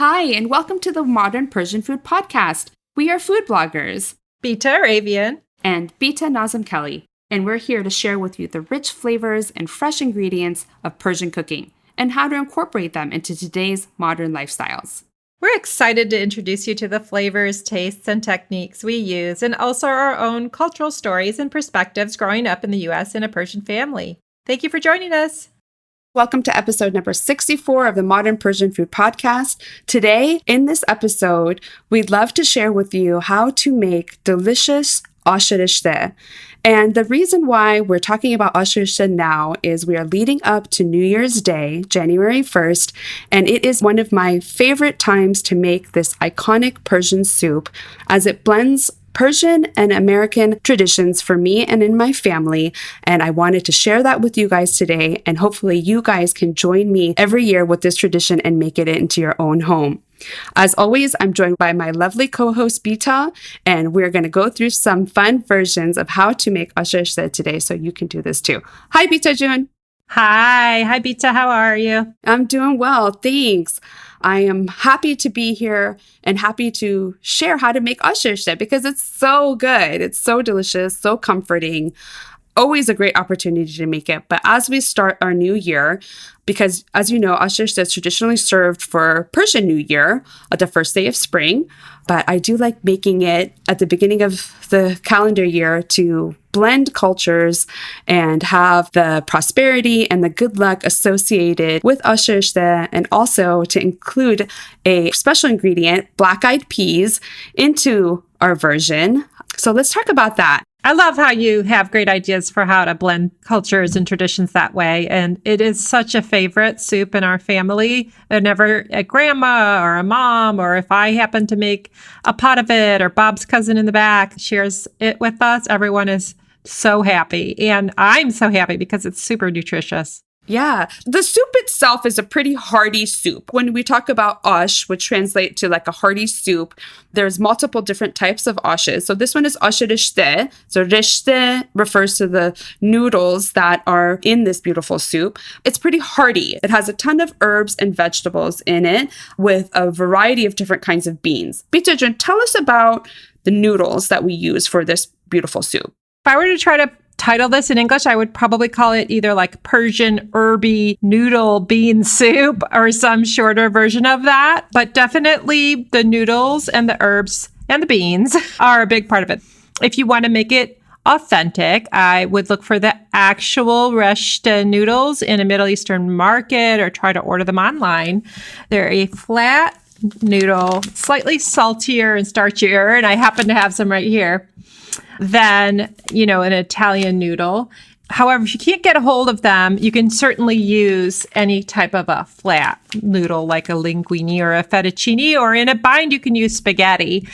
Hi, and welcome to the Modern Persian Food Podcast. We are food bloggers, Bita Arabian, and Bita Nazim Kelly, and we're here to share with you the rich flavors and fresh ingredients of Persian cooking and how to incorporate them into today's modern lifestyles. We're excited to introduce you to the flavors, tastes, and techniques we use, and also our own cultural stories and perspectives growing up in the U.S. in a Persian family. Thank you for joining us. Welcome to episode number 64 of the Modern Persian Food Podcast. Today, in this episode, we'd love to share with you how to make delicious Aash Reshteh. And the reason why we're talking about Aash Reshteh now is we are leading up to New Year's Day, January 1st, and it is one of my favorite times to make this iconic Persian soup as it blends Persian and American traditions for me and in my family, and I wanted to share that with you guys today, and hopefully you guys can join me every year with this tradition and make it into your own home. As always, I'm joined by my lovely co-host Bita, and we're going to go through some fun versions of how to make Aash Reshteh today, so you can do this too. Hi Bita June. Hi Bita, how are you? I'm doing well, thanks. I am happy to be here and happy to share how to make Aash Reshteh because it's so good. It's so delicious, so comforting. Always a great opportunity to make it. But as we start our new year, because as you know, Aash Reshteh is traditionally served for Persian New Year, the first day of spring. But I do like making it at the beginning of the calendar year to blend cultures and have the prosperity and the good luck associated with Aash Reshteh, and also to include a special ingredient, black-eyed peas, into our version. So let's talk about that. I love how you have great ideas for how to blend cultures and traditions that way. And it is such a favorite soup in our family. Whenever a grandma or a mom, or if I happen to make a pot of it, or Bob's cousin in the back shares it with us, everyone is so happy. And I'm so happy because it's super nutritious. Yeah, the soup itself is a pretty hearty soup. When we talk about ash, which translates to like a hearty soup, there's multiple different types of ashes. So this one is Aash Reshteh. So Reshteh refers to the noodles that are in this beautiful soup. It's pretty hearty. It has a ton of herbs and vegetables in it with a variety of different kinds of beans. Bita, tell us about the noodles that we use for this beautiful soup. If I were to try to title this in English, I would probably call it either like Persian herby noodle bean soup or some shorter version of that. But definitely the noodles and the herbs and the beans are a big part of it. If you want to make it authentic, I would look for the actual Reshteh noodles in a Middle Eastern market or try to order them online. They're a flat noodle, slightly saltier and starchier, and I happen to have some right here, than, an Italian noodle. However, if you can't get a hold of them, you can certainly use any type of a flat noodle like a linguine or a fettuccine, or in a bind, you can use spaghetti.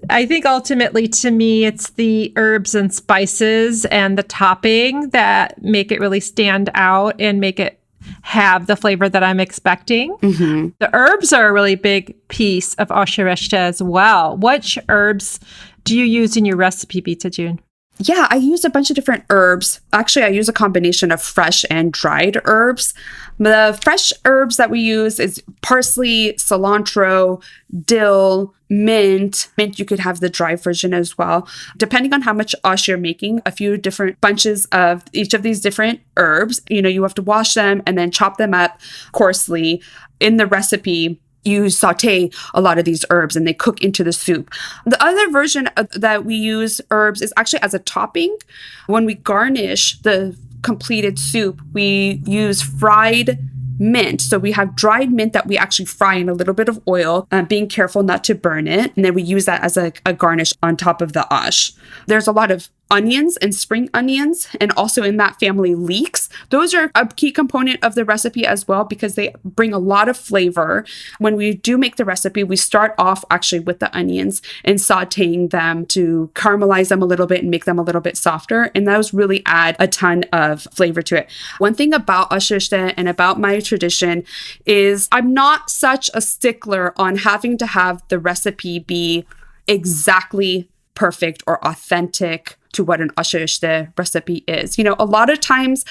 I think ultimately, to me, it's the herbs and spices and the topping that make it really stand out and make it have the flavor that I'm expecting. Mm-hmm. The herbs are a really big piece of Aash Reshteh as well. Which herbs do you use in your recipe, Bita June? Yeah, I use a bunch of different herbs. Actually, I use a combination of fresh and dried herbs. The fresh herbs that we use is parsley, cilantro, dill, mint. Mint, you could have the dry version as well. Depending on how much ash you're making, a few different bunches of each of these different herbs. You have to wash them and then chop them up coarsely. In the recipe, you saute a lot of these herbs and they cook into the soup. The other version that we use herbs is actually as a topping. When we garnish the completed soup, we use fried mint. So we have dried mint that we actually fry in a little bit of oil, being careful not to burn it. And then we use that as a garnish on top of the ash. There's a lot of onions and spring onions, and also in that family, leeks. Those are a key component of the recipe as well because they bring a lot of flavor. When we do make the recipe, we start off actually with the onions and sauteing them to caramelize them a little bit and make them a little bit softer. And those really add a ton of flavor to it. One thing about Aash Reshteh and about my tradition is I'm not such a stickler on having to have the recipe be exactly perfect or authentic to what an Aash Reshteh recipe is. A lot of times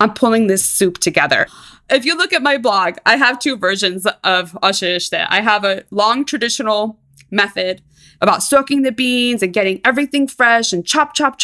I'm pulling this soup together. If you look at my blog, I have two versions of Aash Reshteh. I have a long traditional method about soaking the beans and getting everything fresh and chopping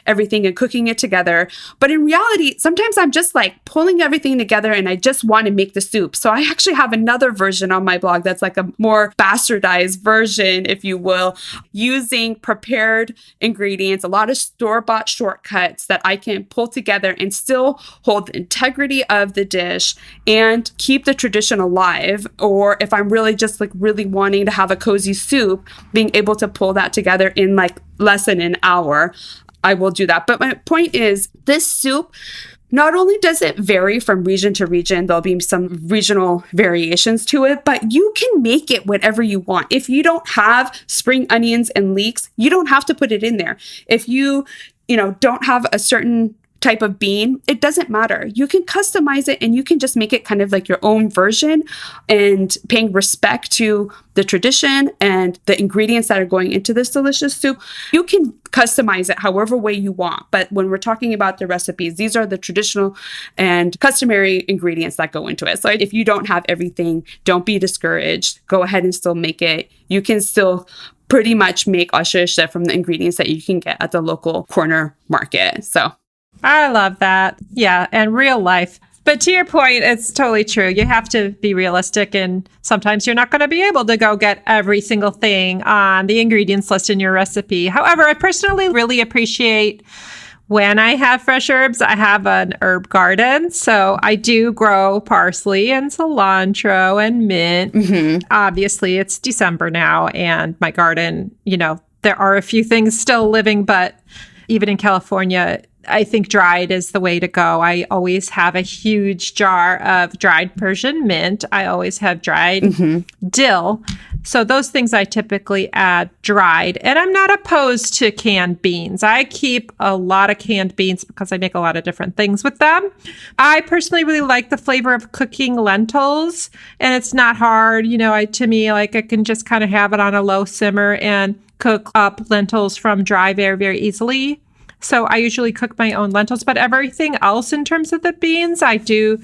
everything and cooking it together. But in reality, sometimes I'm just like pulling everything together and I just want to make the soup. So I actually have another version on my blog that's like a more bastardized version, if you will, using prepared ingredients, a lot of store-bought shortcuts that I can pull together and still hold the integrity of the dish and keep the tradition alive. Or if I'm really just like really wanting to have a cozy soup, being able to pull that together in like less than an hour, I will do that. But my point is, this soup, not only does it vary from region to region, there'll be some regional variations to it, but you can make it whatever you want. If you don't have spring onions and leeks, you don't have to put it in there. If you don't have a certain type of bean, it doesn't matter. You can customize it and you can just make it kind of like your own version, and paying respect to the tradition and the ingredients that are going into this delicious soup. You can customize it however way you want. But when we're talking about the recipes, these are the traditional and customary ingredients that go into it. So if you don't have everything, don't be discouraged. Go ahead and still make it. You can still pretty much make Aash Reshteh from the ingredients that you can get at the local corner market. So I love that. Yeah, and real life. But to your point, it's totally true. You have to be realistic, and sometimes you're not going to be able to go get every single thing on the ingredients list in your recipe. However, I personally really appreciate when I have fresh herbs. I have an herb garden, so I do grow parsley and cilantro and mint. Mm-hmm. Obviously, it's December now, and my garden, there are a few things still living, but even in California, I think dried is the way to go. I always have a huge jar of dried Persian mint. I always have dried dill. So those things I typically add dried. And I'm not opposed to canned beans. I keep a lot of canned beans because I make a lot of different things with them. I personally really like the flavor of cooking lentils. And it's not hard. To me, I can just kind of have it on a low simmer and cook up lentils from dry very, very easily. So I usually cook my own lentils, but everything else in terms of the beans, I do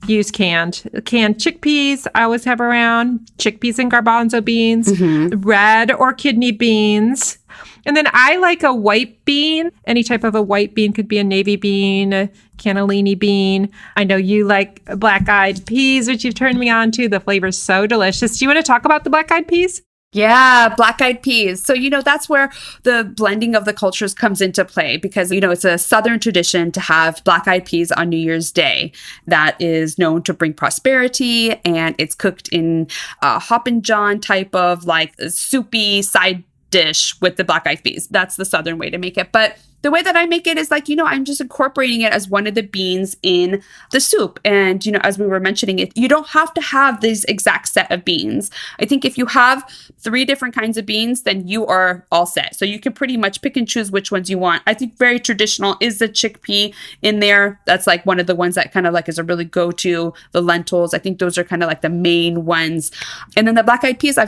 use canned chickpeas. I always have around chickpeas and garbanzo beans, red or kidney beans. And then I like a white bean. Any type of a white bean, could be a navy bean, a cannellini bean. I know you like black-eyed peas, which you've turned me on to. The flavor's so delicious. Do you want to talk about the black-eyed peas? Yeah, black-eyed peas. So, that's where the blending of the cultures comes into play, because, it's a Southern tradition to have black-eyed peas on New Year's Day that is known to bring prosperity, and it's cooked in a Hoppin' John type of like soupy side dish with the black-eyed peas. That's the Southern way to make it. But the way that I make it is I'm just incorporating it as one of the beans in the soup. And, as we were mentioning it, you don't have to have this exact set of beans. I think if you have 3 different kinds of beans, then you are all set. So you can pretty much pick and choose which ones you want. I think very traditional is the chickpea in there. That's like one of the ones that kind of like is a really go-to. The lentils, I think those are kind of like the main ones. And then the black-eyed peas,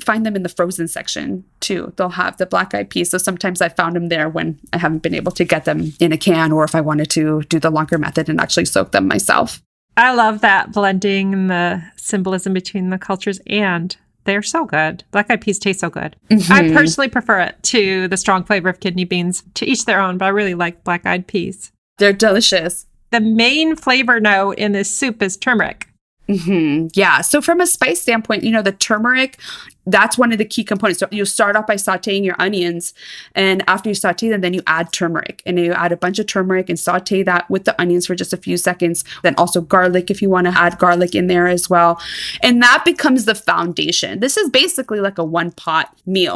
find them in the frozen section too. They'll have the black-eyed peas. So sometimes I found them there when I haven't been able to get them in a can, or if I wanted to do the longer method and actually soak them myself. I love that blending and the symbolism between the cultures, and they're so good. Black-eyed peas taste so good. I personally prefer it to the strong flavor of kidney beans. To each their own, but I really like black-eyed peas. They're delicious. The main flavor note in this soup is turmeric. Yeah. So from a spice standpoint, the turmeric, that's one of the key components. So you start off by sauteing your onions, and after you saute them, then you add turmeric, and you add a bunch of turmeric and saute that with the onions for just a few seconds. Then also garlic, if you want to add garlic in there as well. And that becomes the foundation. This is basically like a one pot meal.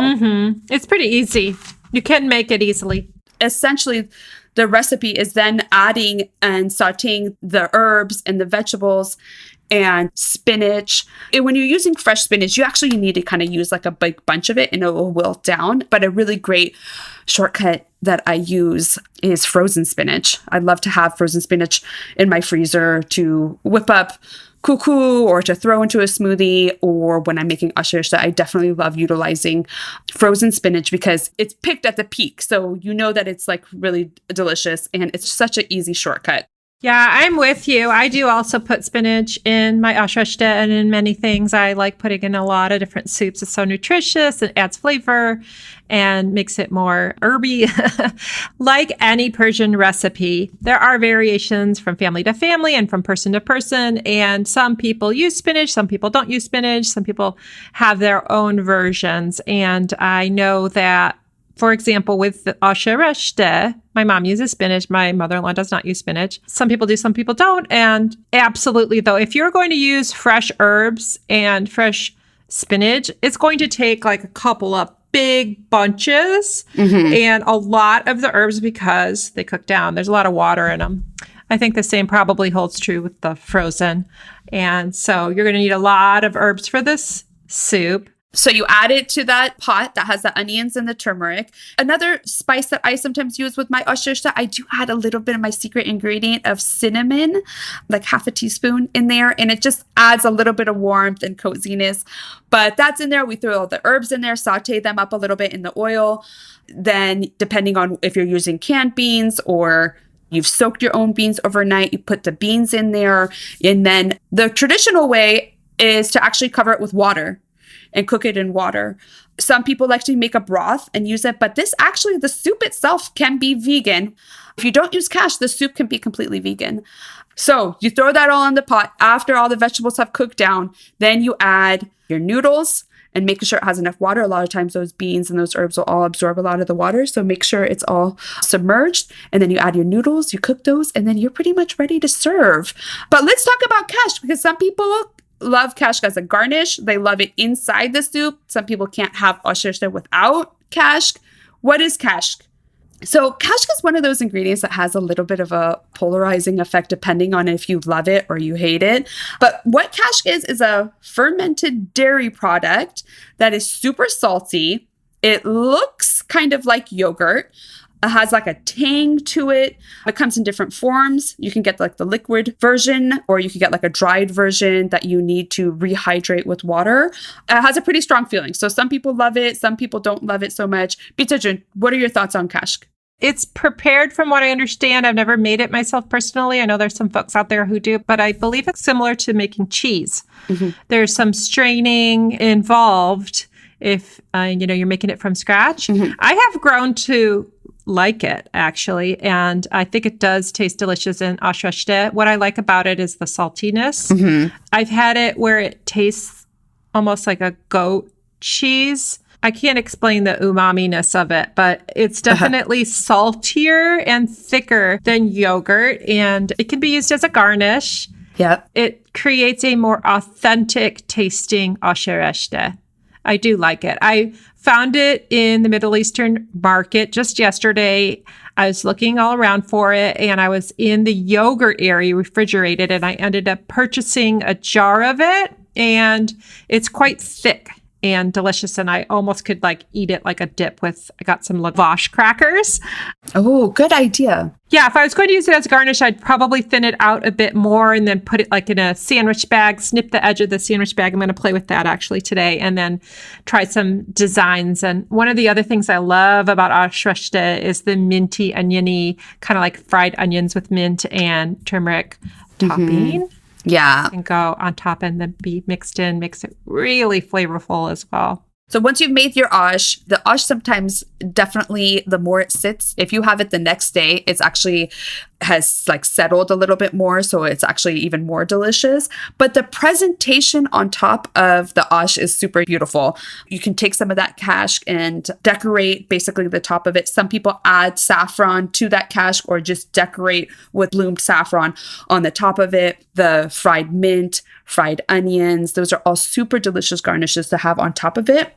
It's pretty easy. You can make it easily. Essentially, the recipe is then adding and sauteing the herbs and the vegetables and spinach. And when you're using fresh spinach, you actually need to kind of use like a big bunch of it and it will wilt down. But a really great shortcut that I use is frozen spinach. I love to have frozen spinach in my freezer to whip up kuku or to throw into a smoothie, or when I'm making Aash Reshteh, I definitely love utilizing frozen spinach because it's picked at the peak. So you know that it's like really delicious and it's such an easy shortcut. Yeah, I'm with you. I do also put spinach in my Aash Reshteh and in many things. I like putting in a lot of different soups. It's so nutritious. It adds flavor and makes it more herby. Like any Persian recipe, there are variations from family to family and from person to person. And some people use spinach. Some people don't use spinach. Some people have their own versions. And I know that, for example, with the Aash Reshteh, my mom uses spinach. My mother-in-law does not use spinach. Some people do, some people don't. And absolutely, though, if you're going to use fresh herbs and fresh spinach, it's going to take like a couple of big bunches and a lot of the herbs because they cook down. There's a lot of water in them. I think the same probably holds true with the frozen. And so you're going to need a lot of herbs for this soup. So you add it to that pot that has the onions and the turmeric. Another spice that I sometimes use with my Aash Reshteh, I do add a little bit of my secret ingredient of cinnamon, like half a teaspoon in there. And it just adds a little bit of warmth and coziness. But that's in there. We throw all the herbs in there, saute them up a little bit in the oil. Then depending on if you're using canned beans or you've soaked your own beans overnight, you put the beans in there. And then the traditional way is to actually cover it with water and cook it in water. Some people like to make a broth and use it, but the soup itself can be vegan. If you don't use cash, the soup can be completely vegan. So you throw that all in the pot after all the vegetables have cooked down. Then you add your noodles and make sure it has enough water. A lot of times those beans and those herbs will all absorb a lot of the water. So make sure it's all submerged. And then you add your noodles, you cook those, and then you're pretty much ready to serve. But let's talk about cash because some people love kashk as a garnish. They love it inside the soup. Some people can't have Aash Reshteh without kashk. What is kashk? So kashk is one of those ingredients that has a little bit of a polarizing effect depending on if you love it or you hate it. But what kashk is a fermented dairy product that is super salty. It looks kind of like yogurt. It has like a tang to it. It comes in different forms. You can get like the liquid version, or you can get like a dried version that you need to rehydrate with water. It has a pretty strong feeling. So some people love it. Some people don't love it so much. Bitajun, what are your thoughts on kashk? It's prepared from what I understand. I've never made it myself personally. I know there's some folks out there who do, but I believe it's similar to making cheese. There's some straining involved if you're making it from scratch. I have grown to like it, actually. And I think it does taste delicious in Aash Reshteh. What I like about it is the saltiness. I've had it where it tastes almost like a goat cheese. I can't explain the umami-ness of it, but it's definitely saltier and thicker than yogurt. And it can be used as a garnish. It creates a more authentic tasting Aash Reshteh. I do like it. I found it in the Middle Eastern market just yesterday. I was looking all around for it, and I was in the yogurt area, refrigerated, and I ended up purchasing a jar of it, and it's quite thick and delicious, and I almost could like eat it like a dip with, I got some lavash crackers. Oh, good idea. Yeah, if I was going to use it as a garnish, I'd probably thin it out a bit more and then put it like in a sandwich bag, snip the edge of the sandwich bag. I'm going to play with that actually today and then try some designs. And one of the other things I love about Aash Reshteh is the minty, oniony, kind of like fried onions with mint and turmeric topping. Yeah. And go on top and then be mixed in, makes it really flavorful as well. So once you've made your Aash, the Aash sometimes definitely, the more it sits, if you have it the next day, it's actually has like settled a little bit more. So it's actually even more delicious. But the presentation on top of the Aash is super beautiful. You can take some of that kashk and decorate basically the top of it. Some people add saffron to that kashk or just decorate with bloomed saffron on the top of it. The fried mint, fried onions, those are all super delicious garnishes to have on top of it.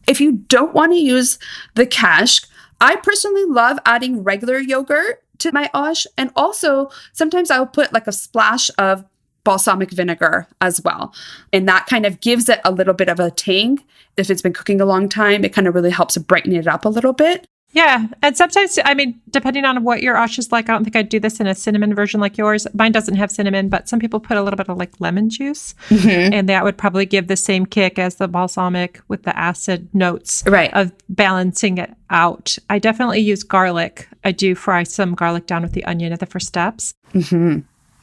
If you don't want to use the kashk, I personally love adding regular yogurt to my Aash. And also sometimes I'll put like a splash of balsamic vinegar as well. And that kind of gives it a little bit of a tang. If it's been cooking a long time, it kind of really helps brighten it up a little bit. Yeah. And sometimes, I mean, depending on what your ash is like, I don't think I'd do this in a cinnamon version like yours. Mine doesn't have cinnamon, but some people put a little bit of like lemon juice. And that would probably give the same kick as the balsamic with the acid notes of balancing it out. I definitely use garlic. I do fry some garlic down with the onion at the first steps.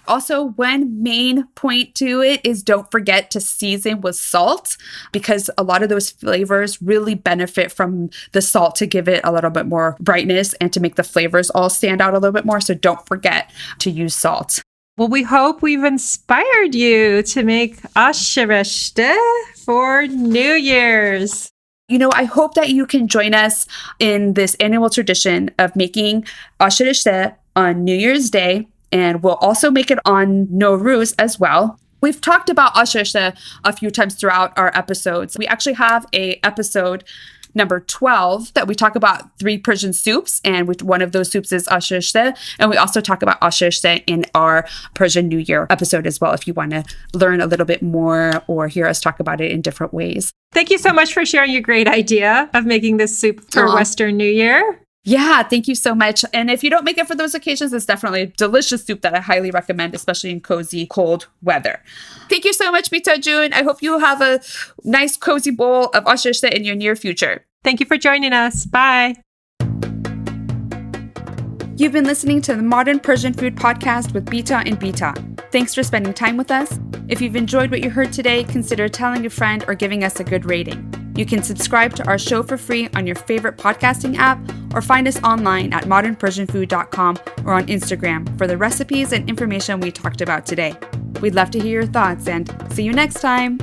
Also, one main point to it is don't forget to season with salt, because a lot of those flavors really benefit from the salt to give it a little bit more brightness and to make the flavors all stand out a little bit more. So don't forget to use salt. Well, we hope we've inspired you to make Aash Reshteh for New Year's. You know, I hope that you can join us in this annual tradition of making Aash Reshteh on New Year's Day. And we'll also make it on Noodles as well. We've talked about Aash Reshteh a few times throughout our episodes. We actually have a episode number 12 that we talk about 3 Persian soups. And one of those soups is Aash Reshteh. And we also talk about Aash Reshteh in our Persian New Year episode as well, if you want to learn a little bit more or hear us talk about it in different ways. Thank you so much for sharing your great idea of making this soup for Western New Year. Yeah, thank you so much. And if you don't make it for those occasions, it's definitely a delicious soup that I highly recommend, especially in cozy, cold weather. Thank you so much, Bita June. I hope you have a nice, cozy bowl of Aash Reshteh in your near future. Thank you for joining us. Bye. You've been listening to the Modern Persian Food Podcast with Bita and Bita. Thanks for spending time with us. If you've enjoyed what you heard today, consider telling a friend or giving us a good rating. You can subscribe to our show for free on your favorite podcasting app or find us online at modernpersianfood.com or on Instagram for the recipes and information we talked about today. We'd love to hear your thoughts and see you next time.